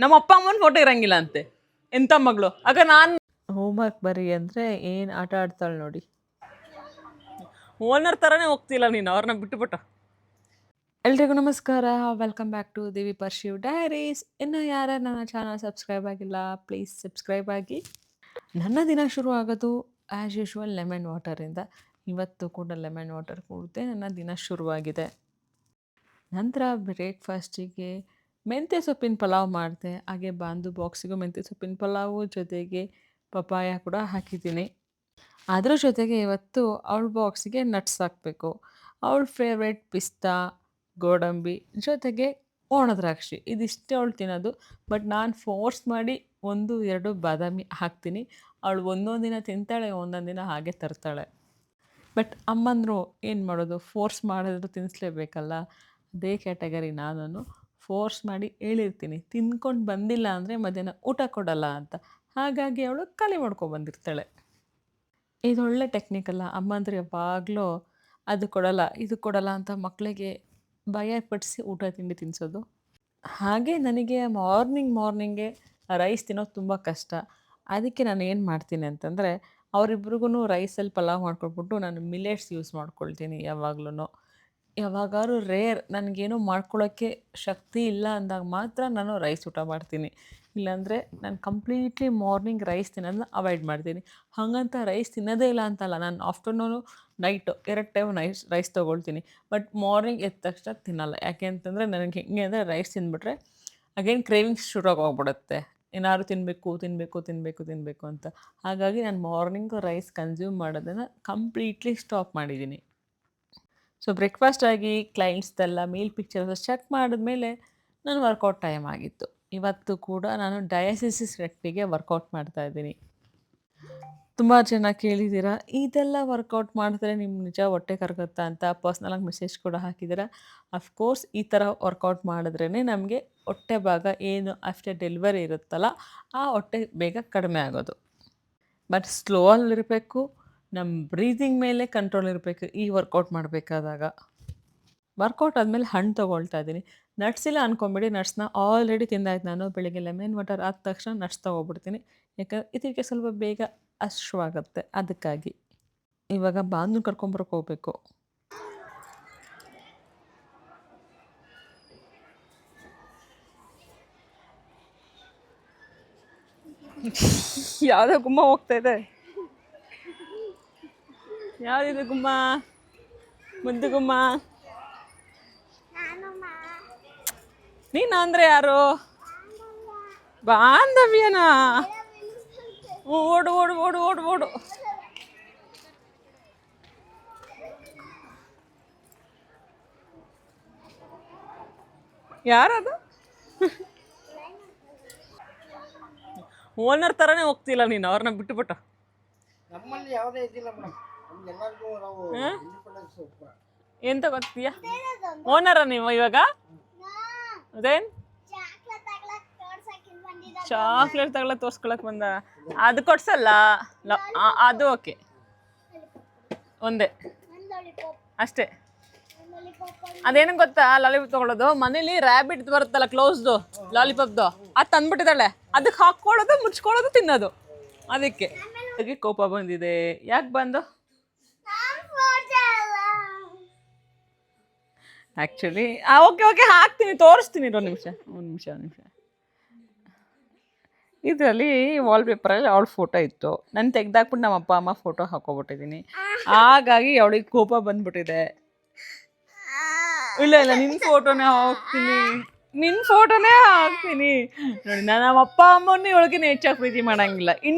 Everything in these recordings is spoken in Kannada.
ನಮ್ಮ ಅಪ್ಪ ಅಮ್ಮನ ಫೋಟೋ ಇರಂಗಿಲ್ಲ ಅಂತೆ. ಎಂಥ ಮಗಳು ಆಗ ನಾನು ಹೋಮ್ವರ್ಕ್ ಬರಿ ಅಂದರೆ ಏನು ಆಟ ಆಡ್ತಾಳೆ ನೋಡಿ. ಓನರ್ ಥರನೇ ಹೋಗ್ತಿಲ್ಲ ನೀನು, ಅವ್ರನ್ನ ಬಿಟ್ಟುಬಿಟ್ಟು. ಎಲ್ರಿಗೂ ನಮಸ್ಕಾರ, welcome back to Devi Parshiv diaries. ಇನ್ನು ಯಾರು ನನ್ನ ಚಾನಲ್ ಸಬ್ಸ್ಕ್ರೈಬ್ ಆಗಿಲ್ಲ, ಪ್ಲೀಸ್ ಸಬ್ಸ್ಕ್ರೈಬ್ ಆಗಿ. ನನ್ನ ದಿನ ಶುರು ಆಗೋದು ಆ್ಯಸ್ ಯೂಶ್ವಲ್ ಲೆಮನ್ ವಾಟರಿಂದ. ಇವತ್ತು ಕೂಡ ಲೆಮನ್ ವಾಟರ್ ಕುಡಿದೆ ನನ್ನ ದಿನ ಶುರುವಾಗಿದೆ. ನಂತರ ಬ್ರೇಕ್ಫಾಸ್ಟಿಗೆ ಮೆಂತ್ಯ ಸೊಪ್ಪಿನ ಪಲಾವ್ ಮಾಡಿದೆ. ಹಾಗೆ ಬಾಂದು ಬಾಕ್ಸಿಗೂ ಮೆಂತ್ಯ ಸೊಪ್ಪಿನ ಪಲಾವು ಜೊತೆಗೆ ಪಪಾಯ ಕೂಡ ಹಾಕಿದ್ದೀನಿ. ಅದ್ರ ಜೊತೆಗೆ ಇವತ್ತು ಅವಳ ಬಾಕ್ಸಿಗೆ ನಟ್ಸ್ ಹಾಕಬೇಕು. ಅವಳ ಫೇವ್ರೆಟ್ ಪಿಸ್ತಾ, ಗೋಡಂಬಿ ಜೊತೆಗೆ ಒಣ ದ್ರಾಕ್ಷಿ, ಇದಿಷ್ಟೇ ಅವಳು ತಿನ್ನೋದು. ಬಟ್ ನಾನು ಫೋರ್ಸ್ ಮಾಡಿ 1-2 ಬಾದಾಮಿ ಹಾಕ್ತೀನಿ. ಅವಳು ಒಂದೊಂದು ದಿನ ತಿಂತಾಳೆ, ಒಂದೊಂದು ದಿನ ಹಾಗೆ ತರ್ತಾಳೆ. ಬಟ್ ಅಮ್ಮಂದರು ಏನು ಮಾಡೋದು, ಫೋರ್ಸ್ ಮಾಡಿದ್ರು ತಿನ್ನಿಸ್ಲೇಬೇಕಲ್ಲ. ಅದೇ ಕ್ಯಾಟಗರಿ ನಾನು. ಫೋರ್ಸ್ ಮಾಡಿ ಹೇಳಿರ್ತೀನಿ, ತಿಂದ್ಕೊಂಡು ಬಂದಿಲ್ಲ ಅಂದರೆ ಮಧ್ಯಾಹ್ನ ಊಟ ಕೊಡಲ್ಲ ಅಂತ. ಹಾಗಾಗಿ ಅವಳು ಖಾಲಿ ಮಾಡ್ಕೊಬಂದಿರ್ತಾಳೆ. ಇದೊಳ್ಳೆ ಟೆಕ್ನಿಕಲ್ಲ. ಅಮ್ಮಂದ್ರೆ ಯಾವಾಗಲೂ ಅದು ಕೊಡಲ್ಲ, ಇದು ಕೊಡಲ್ಲ ಅಂತ ಮಕ್ಕಳಿಗೆ ಭಯ ಪಡಿಸಿ ಊಟ ತಿಂಡಿ ತಿನ್ನಿಸೋದು. ಹಾಗೆ ನನಗೆ ಮಾರ್ನಿಂಗ್ಗೆ ರೈಸ್ ತಿನ್ನೋದು ತುಂಬ ಕಷ್ಟ. ಅದಕ್ಕೆ ನಾನು ಏನು ಮಾಡ್ತೀನಿ ಅಂತಂದರೆ, ಅವರಿಬ್ರಿಗೂ ರೈಸಲ್ಲಿ ಪಲಾವ್ ಮಾಡ್ಕೊಟ್ಬಿಟ್ಟು ನಾನು ಮಿಲೆಟ್ಸ್ ಯೂಸ್ ಮಾಡ್ಕೊಳ್ತೀನಿ ಯಾವಾಗ್ಲೂ. ಯಾವಾಗಾದ್ರೂ ರೇರ್ ನನಗೇನೋ ಮಾಡ್ಕೊಳ್ಳೋಕ್ಕೆ ಶಕ್ತಿ ಇಲ್ಲ ಅಂದಾಗ ಮಾತ್ರ ನಾನು ರೈಸ್ ಊಟ ಮಾಡ್ತೀನಿ. ಇಲ್ಲಾಂದರೆ ನಾನು ಕಂಪ್ಲೀಟ್ಲಿ ಮಾರ್ನಿಂಗ್ ರೈಸ್ ತಿನ್ನೋದನ್ನ ಅವಾಯ್ಡ್ ಮಾಡ್ತೀನಿ. ಹಾಗಂತ ರೈಸ್ ತಿನ್ನೋದೇ ಇಲ್ಲ ಅಂತಲ್ಲ, ನಾನು ಆಫ್ಟರ್ನೂನು ನೈಟು 2 ಟೈಮ್ ರೈಸ್ ತೊಗೊಳ್ತೀನಿ. ಬಟ್ ಮಾರ್ನಿಂಗ್ ಎದ್ದ ತಕ್ಷಣ ತಿನ್ನಲ್ಲ. ಯಾಕೆ ಅಂತಂದರೆ ನನಗೆ ಹೆಂಗೆ ಅಂದರೆ ರೈಸ್ ತಿಂದ್ಬಿಟ್ರೆ ಅಗೇನ್ ಕ್ರೇವಿಂಗ್ಸ್ ಶುರುವಾಗೋಗ್ಬಿಡುತ್ತೆ, ಏನಾದ್ರು ತಿನ್ನಬೇಕು ಅಂತ. ಹಾಗಾಗಿ ನಾನು ಮಾರ್ನಿಂಗು ರೈಸ್ ಕನ್ಸ್ಯೂಮ್ ಮಾಡೋದನ್ನು ಕಂಪ್ಲೀಟ್ಲಿ ಸ್ಟಾಪ್ ಮಾಡಿದ್ದೀನಿ. ಸೊ ಬ್ರೇಕ್ಫಾಸ್ಟ್ ಆಗಿ ಕ್ಲೈಂಟ್ಸ್ದೆಲ್ಲ ಮೀಲ್ ಪಿಕ್ಚರ್ಸ್ ಚೆಕ್ ಮಾಡಿದ್ಮೇಲೆ ನನ್ನ ವರ್ಕೌಟ್ ಟೈಮ್ ಆಗಿತ್ತು. ಇವತ್ತು ಕೂಡ ನಾನು ಡಯಾಸಿಸಿಸ್ ರೆಕ್ಟಿಗೆ ವರ್ಕೌಟ್ ಮಾಡ್ತಾಯಿದ್ದೀನಿ. ತುಂಬ ಜನ ಕೇಳಿದ್ದೀರಾ, ಇದೆಲ್ಲ ವರ್ಕೌಟ್ ಮಾಡಿದ್ರೆ ನಿಮ್ಗೆ ನಿಜ ಹೊಟ್ಟೆ ಕರಗುತ್ತಾ ಅಂತ ಪರ್ಸ್ನಲಾಗಿ ಮೆಸೇಜ್ ಕೂಡ ಹಾಕಿದ್ದೀರಾ. ಅಫ್ಕೋರ್ಸ್ ಈ ಥರ ವರ್ಕೌಟ್ ಮಾಡಿದ್ರೇ ನಮಗೆ ಹೊಟ್ಟೆ ಭಾಗ ಏನು ಆಫ್ಟರ್ ಡೆಲಿವರಿ ಇರುತ್ತಲ್ಲ, ಆ ಹೊಟ್ಟೆ ಬೇಗ ಕಡಿಮೆ ಆಗೋದು. ಬಟ್ ಸ್ಲೋ ಅಲ್ಲಿರಬೇಕು, ನಮ್ಮ ಬ್ರೀದಿಂಗ್ ಮೇಲೆ ಕಂಟ್ರೋಲ್ ಇರಬೇಕು ಈ ವರ್ಕೌಟ್ ಮಾಡಬೇಕಾದಾಗ. ವರ್ಕೌಟ್ ಆದಮೇಲೆ ಹಣ್ಣು ತೊಗೊಳ್ತಾ ಇದ್ದೀನಿ. ನಟ್ಸ್ ಇಲ್ಲ ಅಂದ್ಕೊಂಬಿಡಿ, ನಟ್ಸ್ನ ಆಲ್ರೆಡಿ ತಿಂದಾಯ್ತು ನಾನು. ಬೆಳಿಗ್ಗೆ ಲೆಮನ್ ವಾಟರ್ ಆದ ತಕ್ಷಣ ನಟ್ಸ್ ತೊಗೊಬಿಡ್ತೀನಿ, ಯಾಕಂದರೆ ಇದಕ್ಕೆ ಸ್ವಲ್ಪ ಬೇಗ ಹಶ್ವಾಗುತ್ತೆ. ಅದಕ್ಕಾಗಿ ಇವಾಗ ಬಾಂದು ಕರ್ಕೊಂಬರಕ್ಕೆ ಹೋಗ್ಬೇಕು. ಯಾವುದೋ ಗುಮ್ಮ ಹೋಗ್ತಾ ಇದೆ. ಯಾವುದಿದೆ ಗುಮ್ಮ? ಮುದ್ದು ಗುಮ್ಮ. ನೀನು ಅಂದರೆ ಯಾರು? ಬಾಂಧವ್ಯನಾ? ಓಡು ಓಡು ಓಡು ಓಡು ಓಡು. ಯಾರದು? ಓನರ್ ಥರನೇ ಹೋಗ್ತಿಲ್ಲ ನೀನು, ಅವ್ರನ್ನ ಬಿಟ್ಟುಬಿಟ್ಟು. ನಮ್ಮಲ್ಲಿ ಯಾವುದೇ ಇದಿಲ್ಲ ಮೇಡಮ್, ಎಲ್ಲರಿಗೂ ನಾವು ಇಂಡಿಪೆಂಡೆನ್ಸ್. ಎಂತ ಗೊತ್ತೀಯಾ, ಓನರ ನೀವು ಇವಾಗ? ಅದೇನು ಚಾಕ್ಲೇಟ್ ತಗೊಳಕ್ ತೋರ್ಸ್ಕೊಳಕ್ ಬಂದ? ಅದು ಕೊಡ್ಸಲ್ಲ, ಅದು ಓಕೆ, ಒಂದೇ ಅಷ್ಟೇ. ಅದೇನು ಗೊತ್ತಾ, ಲಾಲಿಪಾಪ್ ತೊಗೊಳೋದು ಮನೇಲಿ ರ್ಯಾಬಿಟ್ ಬರುತ್ತಲ್ಲ ಕ್ಲೋಸ್ದು ಲಾಲಿಪಾಪ್ದು, ಅದು ತಂದ್ಬಿಟ್ಟಿದ್ದಾಳೆ. ಅದಕ್ಕೆ ಹಾಕ್ಕೊಳ್ಳೋದು, ಮುಚ್ಕೊಳ್ಳೋದು, ತಿನ್ನೋದು. ಅದಕ್ಕೆ ಕೋಪ ಬಂದಿದೆ. ಯಾಕೆ ಬಂದು? ಆ್ಯಕ್ಚುಲಿ ಓಕೆ ಹಾಕ್ತೀನಿ, ತೋರಿಸ್ತೀನಿ. ಒಂದು ನಿಮಿಷ. ಇದರಲ್ಲಿ ವಾಲ್ಪೇಪರಲ್ಲಿ ಅವಳ ಫೋಟೋ ಇತ್ತು, ನಾನು ತೆಗ್ದಾಕ್ಬಿಟ್ಟು ನಮ್ಮ ಅಪ್ಪ ಅಮ್ಮ ಫೋಟೋ ಹಾಕೋಬಿಟ್ಟಿದ್ದೀನಿ. ಹಾಗಾಗಿ ಅವಳಿಗೆ ಕೋಪ ಬಂದ್ಬಿಟ್ಟಿದೆ. ಇಲ್ಲ ನಿನ್ನ ಫೋಟೋನೇ ಹಾಕ್ತೀನಿ ನೋಡಿ. ನಾನು ನಮ್ಮ ಅಪ್ಪ ಅಮ್ಮನೇ ಇವಳಿಗೆ ಹೆಚ್ಚಾಗಿ ಪ್ರೀತಿ ಮಾಡೋಂಗಿಲ್ಲ.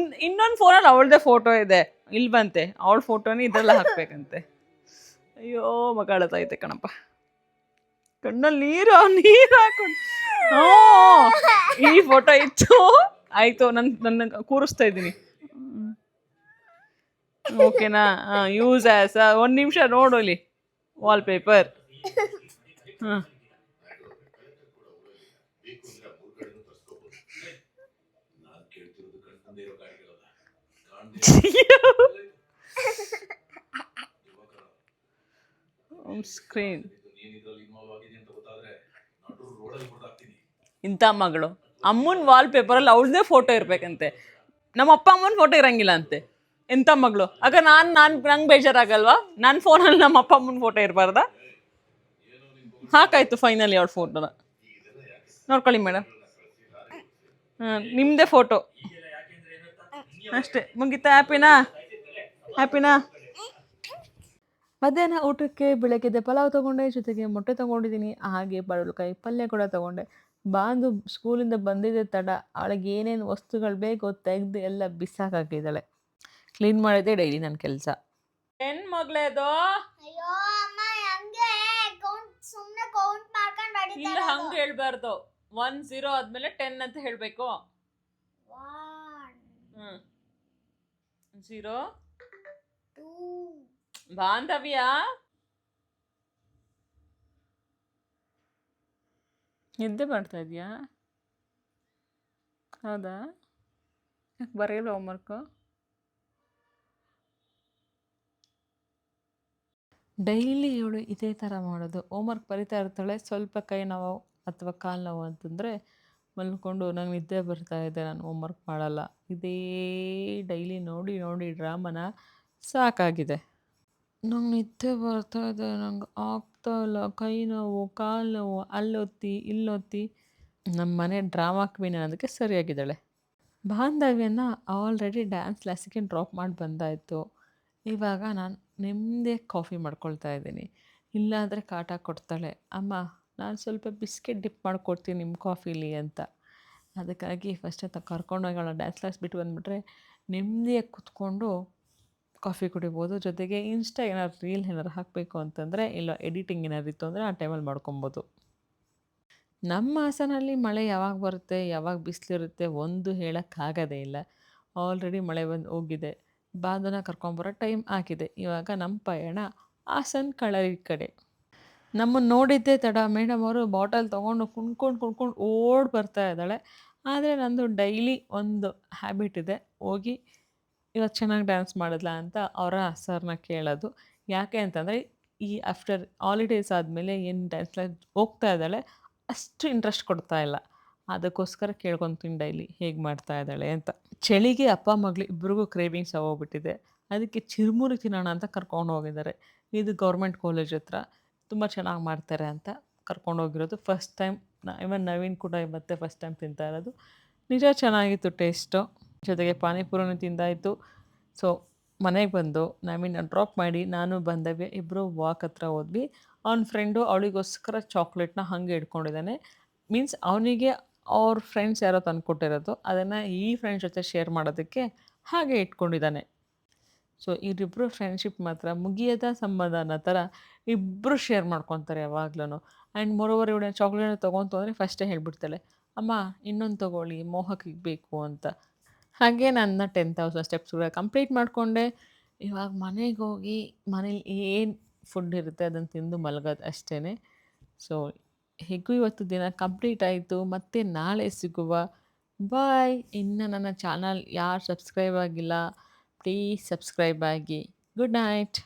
ಇನ್ನೊಂದು ಫೋನಲ್ಲಿ ಅವಳದೇ ಫೋಟೋ ಇದೆ, ಇಲ್ಲಿ ಬಂತೆ ಅವಳ ಫೋಟೋನೇ ಇದೆಲ್ಲ ಹಾಕ್ಬೇಕಂತೆ. ಅಯ್ಯೋ ಮಗಳತೈತೆ ಕಣಪ್ಪ, ಕಣ್ಣಲ್ಲಿ ನೀರು ಹಾಕೊಂಡು. ಈ ಫೋಟೋ ಇತ್ತು, ಆಯಿತು. ನನ್ನ ಕೂರಿಸ್ತಾ ಇದ್ದೀನಿ, ಓಕೆನಾ? ಯೂಸ್ ಆ್ಯಸ್ 1 ನಿಮಿಷ ನೋಡು ಇಲ್ಲಿ ವಾಲ್ಪೇಪರ್. ಹಾಂ, ಸ್ಕ್ರೀನ್. ಇಂಥ ಮಗಳು ಅಮ್ಮನ ವಾಲ್ ಪೇಪರಲ್ಲಿ ಅವಳದೇ ಫೋಟೋ ಇರಬೇಕಂತೆ, ನಮ್ಮ ಅಪ್ಪ ಅಮ್ಮನ ಫೋಟೋ ಇರಂಗಿಲ್ಲ ಅಂತೆ. ಎಂಥ ಮಗಳು ಆಗ? ನಂಗೆ ಬೇಜಾರಾಗಲ್ವಾ? ನನ್ನ ಫೋನಲ್ಲಿ ನಮ್ಮ ಅಪ್ಪ ಅಮ್ಮನ ಫೋಟೋ ಇರಬಾರ್ದಾ? ಹಾಕಾಯ್ತು ಫೈನಲಿ ಅವಳ ಫೋಟೋನ. ನೋಡ್ಕೊಳ್ಳಿ ಮೇಡಮ್, ನಿಮ್ಮದೇ ಫೋಟೋ ಅಷ್ಟೇ, ಮುಗೀತಾ? ಹ್ಯಾಪಿನಾ? ಮಧ್ಯಾಹ್ನ ಊಟಕ್ಕೆ ಬೆಳಗ್ಗೆದೆ ಪಲಾವ್ ತೊಗೊಂಡೆ, ಜೊತೆಗೆ ಮೊಟ್ಟೆ ತೊಗೊಂಡಿದ್ದೀನಿ, ಹಾಗೆ ಬಡವಲಕಾಯಿ ಪಲ್ಯ ಕೂಡ ತೊಗೊಂಡೆ. ಬಾಂದು ಸ್ಕೂಲಿಂದ ಬಂದಿದ್ದೆ ತಡ, ಅವಳಿಗೆ ಏನೇನು ವಸ್ತುಗಳು ಬೇಕೋ ತೆಗೆದು ಎಲ್ಲ ಬಿಸಾಕಾಕಿದ್ದಾಳೆ. ಕ್ಲೀನ್ ಮಾಡಿದ್ದೆ ಡೈಲಿ ನನ್ನ ಕೆಲಸ. ಏನು ಮಗಳೇದು? ಅಯ್ಯೋ ಅಮ್ಮ, ಹಂಗೆ ಕೌಂಟ್ ಮಾಡ್ಕೊಂಡು ಇಲ್ಲ, ಹಂಗೆ ಹೇಳ್ಬಾರ್ದು. 1 0 ಆದ್ಮೇಲೆ 10 ಅಂತ ಹೇಳಬೇಕು. 0 2 ಬಾಂಧವ್ಯ. ನಿದ್ದೆ ಮಾಡ್ತಾ ಇದೆಯಾ? ಹೌದಾ? ಯಾಕೆ ಬರೆಯಲ್ಲ ಹೋಮ್ವರ್ಕು? ಡೈಲಿ ಇವಳು ಇದೇ ಥರ ಮಾಡೋದು. ಹೋಮ್ವರ್ಕ್ ಬರಿತಾ ಇರ್ತಾಳೆ, ಸ್ವಲ್ಪ ಕೈ ನೋವು ಅಥವಾ ಕಾಲು ನೋವು ಅಂತಂದರೆ ಮಲ್ಕೊಂಡು ನಂಗೆ ನಿದ್ದೆ ಬರ್ತಾ ಇದೆ, ನಾನು ಹೋಮ್ವರ್ಕ್ ಮಾಡಲ್ಲ. ಇದೇ ಡೈಲಿ ನೋಡಿ ನೋಡಿ ಡ್ರಾಮನ ಸಾಕಾಗಿದೆ. ನಂಗೆ ನಿದ್ದೆ ಬರ್ತಾ ಇದೆ, ನಂಗೆ ಆಗ್ತಾ ಇಲ್ಲ, ಕೈ ನೋವು, ಕಾಲು ನೋವು, ಅಲ್ಲೊತ್ತಿ ಇಲ್ಲೊತ್ತಿ. ನಮ್ಮ ಮನೆ ಡ್ರಾಮಾ ಕ್ವೀನ್ ಅನ್ನೋದಕ್ಕೆ ಸರಿಯಾಗಿದ್ದಾಳೆ. ಬಾಂಧವ್ಯನ ಆಲ್ರೆಡಿ ಡ್ಯಾನ್ಸ್ ಕ್ಲಾಸಿಗೆ ಡ್ರಾಪ್ ಮಾಡಿ ಬಂದಾಯಿತು. ಇವಾಗ ನಾನು ನೆಮ್ಮದಿಯಾಗಿ ಕಾಫಿ ಮಾಡ್ಕೊಳ್ತಾ ಇದ್ದೀನಿ. ಇಲ್ಲಾಂದರೆ ಕಾಟ ಕೊಡ್ತಾಳೆ, ಅಮ್ಮ ನಾನು ಸ್ವಲ್ಪ ಬಿಸ್ಕೆಟ್ ಡಿಪ್ ಮಾಡ್ಕೊಡ್ತೀನಿ ನಿಮ್ಮ ಕಾಫಿಲಿ ಅಂತ. ಅದಕ್ಕಾಗಿ ಫಸ್ಟ್ ಕರ್ಕೊಂಡೋಗಿ ಅವಳ ಡ್ಯಾನ್ಸ್ ಕ್ಲಾಸ್ ಬಿಟ್ಟು ಬಂದುಬಿಟ್ರೆ ನೆಮ್ಮದಿಯಾಗಿ ಕೂತ್ಕೊಂಡು ಕಾಫಿ ಕುಡಿಬೋದು. ಜೊತೆಗೆ ಇನ್ಸ್ಟಾ ಏನಾದ್ರು ರೀಲ್ ಏನಾದ್ರು ಹಾಕಬೇಕು ಅಂತಂದರೆ, ಇಲ್ಲ ಎಡಿಟಿಂಗ್ ಏನಾದ್ರು ಇತ್ತು ಅಂದರೆ ಆ ಟೈಮಲ್ಲಿ ಮಾಡ್ಕೊಬೋದು. ನಮ್ಮ ಹಾಸನಲ್ಲಿ ಮಳೆ ಯಾವಾಗ ಬರುತ್ತೆ, ಯಾವಾಗ ಬಿಸಿಲಿರುತ್ತೆ ಒಂದು ಹೇಳೋಕ್ಕಾಗೋದೇ ಇಲ್ಲ. ಆಲ್ರೆಡಿ ಮಳೆ ಬಂದು ಹೋಗಿದೆ, ಬಾಂಧವನ ಕರ್ಕೊಂಬರೋ ಟೈಮ್ ಆಗಿದೆ. ಇವಾಗ ನಮ್ಮ ಪಯಣ ಹಾಸನ ಕಳರಿ ಕಡೆ. ನಮ್ಮನ್ನು ನೋಡಿದ್ದೇ ತಡ ಮೇಡಮ್ ಅವರು ಬಾಟಲ್ ತೊಗೊಂಡು ಕುಣ್ಕೊಂಡು ಓಡಿ ಬರ್ತಾ ಇದ್ದಾಳೆ. ಆದರೆ ನಂದು ಡೈಲಿ ಒಂದು ಹ್ಯಾಬಿಟ್ ಇದೆ, ಹೋಗಿ ಇವತ್ತು ಚೆನ್ನಾಗಿ ಡ್ಯಾನ್ಸ್ ಮಾಡಿದ್ಲಾ ಅಂತ ಅವರ ಸರ್ನ ಕೇಳೋದು. ಯಾಕೆ ಅಂತಂದರೆ, ಈ ಆಫ್ಟರ್ ಹಾಲಿಡೇಸ್ ಆದಮೇಲೆ ಏನು ಡ್ಯಾನ್ಸ್ ಕ್ಲಾಸ್ ಹೋಗ್ತಾ ಇದ್ದಾಳೆ, ಅಷ್ಟು ಇಂಟ್ರೆಸ್ಟ್ ಕೊಡ್ತಾ ಇಲ್ಲ. ಅದಕ್ಕೋಸ್ಕರ ಕೇಳ್ಕೊತೀನಿ ಡೈಲಿ ಹೇಗೆ ಮಾಡ್ತಾ ಇದ್ದಾಳೆ ಅಂತ. ಚಳಿಗೆ ಅಪ್ಪ ಮಗಳು ಇಬ್ಬರಿಗೂ ಕ್ರೇವಿಂಗ್ಸ್ ಆಗೋಗ್ಬಿಟ್ಟಿದೆ. ಅದಕ್ಕೆ ಚಿರುಮುರಿ ತಿನ್ನೋಣ ಅಂತ ಕರ್ಕೊಂಡು ಹೋಗಿದ್ದಾರೆ. ಇದು ಗೌರ್ಮೆಂಟ್ ಕಾಲೇಜ್ ಹತ್ರ, ತುಂಬ ಚೆನ್ನಾಗಿ ಮಾಡ್ತಾರೆ ಅಂತ ಕರ್ಕೊಂಡೋಗಿರೋದು. ಫಸ್ಟ್ ಟೈಮ್ ಇವನ್ ನವೀನ್ ಕೂಡ ಇವತ್ತೇ ಫಸ್ಟ್ ಟೈಮ್ ತಿಂತಾ ಇರೋದು. ನಿಜ ಚೆನ್ನಾಗಿತ್ತು ಟೇಸ್ಟು. ಜೊತೆಗೆ ಪಾನಿಪುರಿನೂ ತಿಂದಾಯಿತು. ಸೊ ಮನೆಗೆ ಬಂದು ನವೀನ ಡ್ರಾಪ್ ಮಾಡಿ ನಾನು ಬಾಂಧವ್ಯ ಇಬ್ಬರು ವಾಕ್ ಹತ್ರ ಹೋದ್ವಿ. ಅವ್ನ ಫ್ರೆಂಡು ಅವಳಿಗೋಸ್ಕರ ಚಾಕ್ಲೇಟ್ನ ಹಾಗೆ ಇಟ್ಕೊಂಡಿದ್ದಾನೆ. ಮೀನ್ಸ್ ಅವನಿಗೆ ಅವ್ರ ಫ್ರೆಂಡ್ಸ್ ಯಾರೋ ತಂದುಕೊಟ್ಟಿರೋದು, ಅದನ್ನು ಈ ಫ್ರೆಂಡ್ಸ್ ಜೊತೆ ಶೇರ್ ಮಾಡೋದಕ್ಕೆ ಹಾಗೆ ಇಟ್ಕೊಂಡಿದ್ದಾನೆ. ಸೊ ಇವರಿಬ್ಬರು ಫ್ರೆಂಡ್ಶಿಪ್ ಮಾತ್ರ ಮುಗಿಯದ ಸಂಬಂಧ ಅನ್ನೋ ಥರ ಇಬ್ಬರು ಶೇರ್ ಮಾಡ್ಕೊತಾರೆ ಯಾವಾಗ್ಲೂ. ಆ್ಯಂಡ್ ಮೋರೋವರ್ ಇವಳು ಚಾಕ್ಲೇಟ್ ತೊಗೊಂತು ಅಂದರೆ ಫಸ್ಟೇ ಹೇಳ್ಬಿಡ್ತಾಳೆ, ಅಮ್ಮ ಇನ್ನೊಂದು ತೊಗೊಳ್ಳಿ, ಮೋಹಕಿಗೆ ಬೇಕು ಅಂತ. ಹಾಗೆ ನನ್ನ 10,000 ಸ್ಟೆಪ್ಸ್ ಕೂಡ ಕಂಪ್ಲೀಟ್ ಮಾಡಿಕೊಂಡೆ. ಇವಾಗ ಮನೆಗೆ ಹೋಗಿ ಮನೇಲಿ ಏನು ಫುಡ್ ಇರುತ್ತೆ ಅದನ್ನು ತಿಂದು ಮಲಗೋದು ಅಷ್ಟೇ. ಸೊ ಹೇಗೂ ಇವತ್ತು ದಿನ ಕಂಪ್ಲೀಟ್ ಆಯಿತು. ಮತ್ತೆ ನಾಳೆ ಸಿಗುವ. ಬಾಯ್. ಇನ್ನು ನನ್ನ ಚಾನಲ್ ಯಾರು ಸಬ್ಸ್ಕ್ರೈಬ್ ಆಗಿಲ್ಲ, ಪ್ಲೀಸ್ ಸಬ್ಸ್ಕ್ರೈಬ್ ಆಗಿ. Good night.